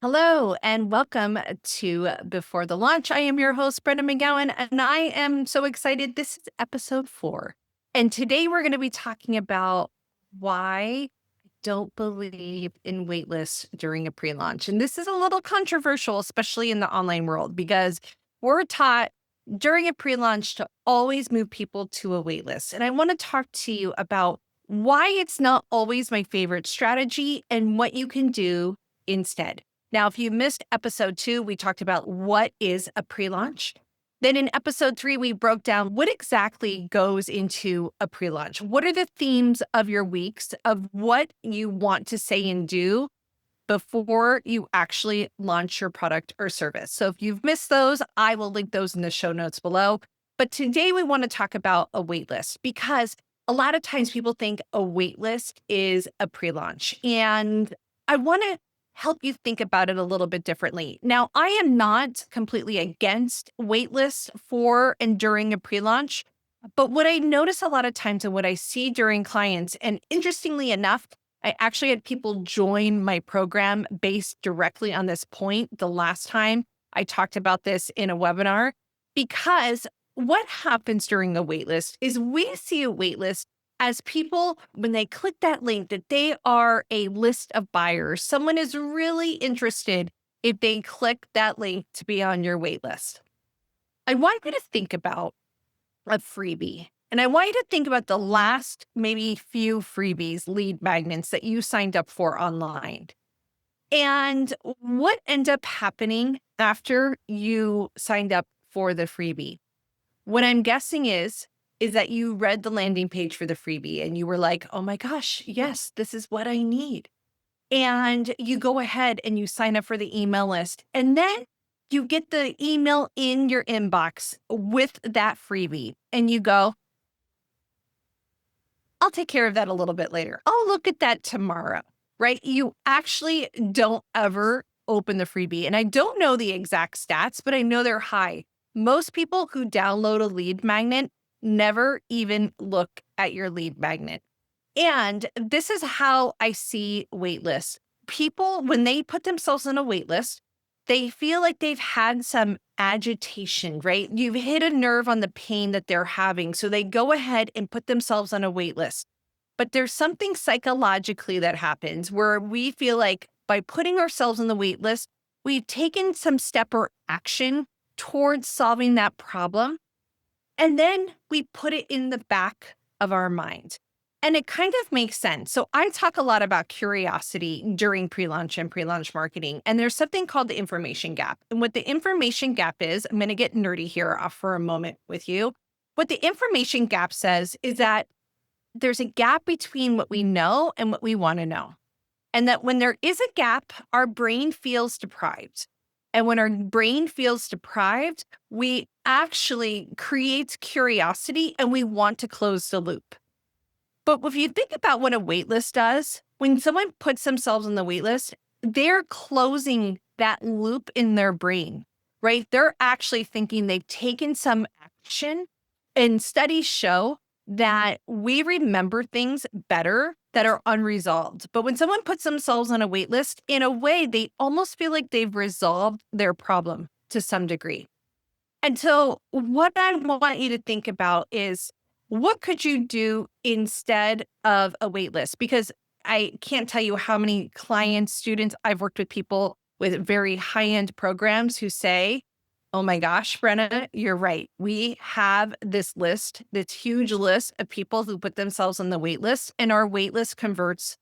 Hello and welcome to Before the Launch. I am your host, Brenda McGowan, and I am so excited. This is episode 4. And today we're going to be talking about why I don't believe in waitlists during a pre launch. And this is a little controversial, especially in the online world, because we're taught during a pre launch to always move people to a waitlist. And I want to talk to you about why it's not always my favorite strategy and what you can do instead. Now, if you missed episode 2, we talked about what is a pre-launch. Then in episode 3, we broke down what exactly goes into a pre-launch. What are the themes of your weeks of what you want to say and do before you actually launch your product or service? So if you've missed those, I will link those in the show notes below. But today we want to talk about a waitlist because a lot of times people think a waitlist is a pre-launch. And I want to help you think about it a little bit differently. Now, I am not completely against waitlists for and during a pre-launch, but what I notice a lot of times and what I see during clients, and interestingly enough, I actually had people join my program based directly on this point the last time I talked about this in a webinar, because what happens during a waitlist is we see a waitlist as people, when they click that link, that they are a list of buyers. Someone is really interested if they click that link to be on your wait list. I want you to think about a freebie. And I want you to think about the last maybe few freebies, lead magnets that you signed up for online. And what ended up happening after you signed up for the freebie? What I'm guessing is that you read the landing page for the freebie and you were like, oh my gosh, yes, this is what I need. And you go ahead and you sign up for the email list. And then you get the email in your inbox with that freebie. And you go, I'll take care of that a little bit later. I'll look at that tomorrow, right? You actually don't ever open the freebie. And I don't know the exact stats, but I know they're high. Most people who download a lead magnet never even look at your lead magnet. And this is how I see waitlists. People, when they put themselves on a waitlist, they feel like they've had some agitation, right? You've hit a nerve on the pain that they're having. So they go ahead and put themselves on a waitlist. But there's something psychologically that happens where we feel like by putting ourselves on the waitlist, we've taken some step or action towards solving that problem. And then we put it in the back of our mind. And it kind of makes sense. So I talk a lot about curiosity during pre-launch and pre-launch marketing. And there's something called the information gap. And what the information gap is, I'm going to get nerdy here for a moment with you. What the information gap says is that there's a gap between what we know and what we want to know. And that when there is a gap, our brain feels deprived. And when our brain feels deprived, we actually creates curiosity and we want to close the loop. But if you think about what a waitlist does, when someone puts themselves on the waitlist, they're closing that loop in their brain, right? They're actually thinking they've taken some action. And studies show that we remember things better that are unresolved. But when someone puts themselves on a waitlist, in a way, they almost feel like they've resolved their problem to some degree. And so what I want you to think about is, what could you do instead of a waitlist? Because I can't tell you how many clients, students, I've worked with people with very high-end programs who say, oh my gosh, Brenna, you're right. We have this list, this huge list of people who put themselves on the wait list, and our wait list converts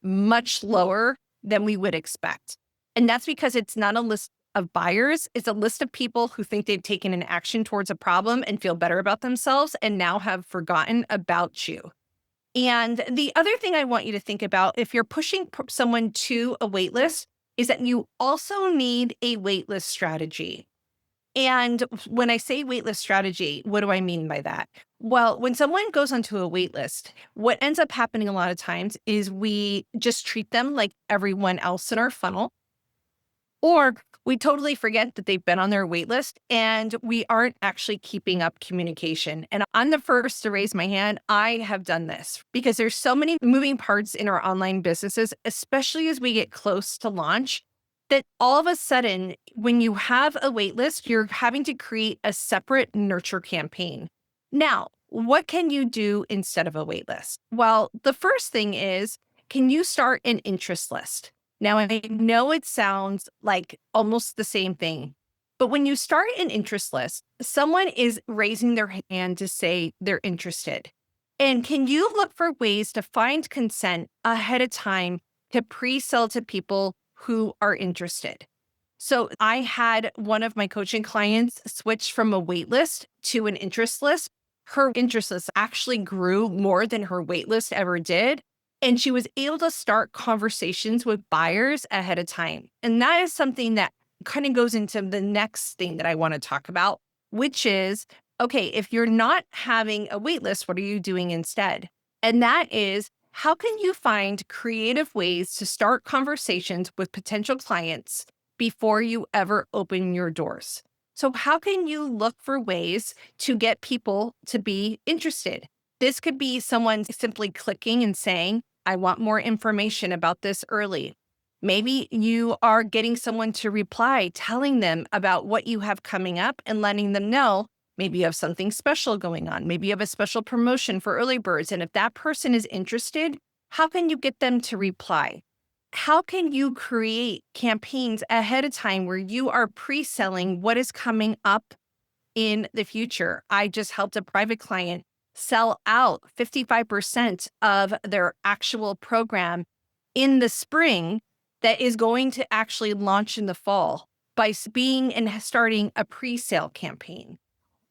much lower than we would expect. And that's because it's not a list of buyers. It's a list of people who think they've taken an action towards a problem and feel better about themselves and now have forgotten about you. And the other thing I want you to think about, if you're pushing someone to a wait list, is that you also need a wait list strategy. And when I say waitlist strategy, what do I mean by that? Well, when someone goes onto a waitlist, what ends up happening a lot of times is we just treat them like everyone else in our funnel, or we totally forget that they've been on their waitlist and we aren't actually keeping up communication. And I'm the first to raise my hand. I have done this because there's so many moving parts in our online businesses, especially as we get close to launch, that all of a sudden, when you have a wait list, you're having to create a separate nurture campaign. Now, what can you do instead of a wait list? Well, the first thing is, can you start an interest list? Now, I know it sounds like almost the same thing, but when you start an interest list, someone is raising their hand to say they're interested. And can you look for ways to find consent ahead of time to pre-sell to people who are interested? So I had one of my coaching clients switch from a wait list to an interest list. Her interest list actually grew more than her wait list ever did. And she was able to start conversations with buyers ahead of time. And that is something that kind of goes into the next thing that I want to talk about, which is, okay, if you're not having a wait list, what are you doing instead? And that is, how can you find creative ways to start conversations with potential clients before you ever open your doors? So, how can you look for ways to get people to be interested? This could be someone simply clicking and saying, I want more information about this early. Maybe you are getting someone to reply, telling them about what you have coming up and letting them know maybe you have something special going on. Maybe you have a special promotion for early birds. And if that person is interested, how can you get them to reply? How can you create campaigns ahead of time where you are pre-selling what is coming up in the future? I just helped a private client sell out 55% of their actual program in the spring that is going to actually launch in the fall by being and starting a pre-sale campaign.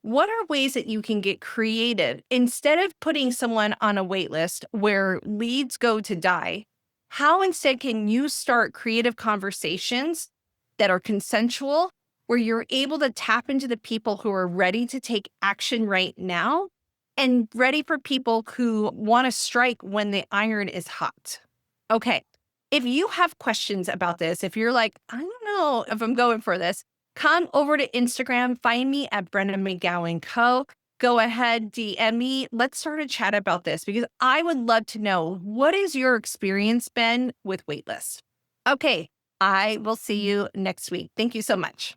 What are ways that you can get creative instead of putting someone on a wait list where leads go to die? How instead can you start creative conversations that are consensual, where you're able to tap into the people who are ready to take action right now and ready for people who want to strike when the iron is hot? Okay. If you have questions about this, if you're like, I don't know if I'm going for this, come over to Instagram, find me at Brenna McGowan Co. Go ahead, DM me. Let's start a chat about this because I would love to know, what is your experience been with Waitlist? Okay, I will see you next week. Thank you so much.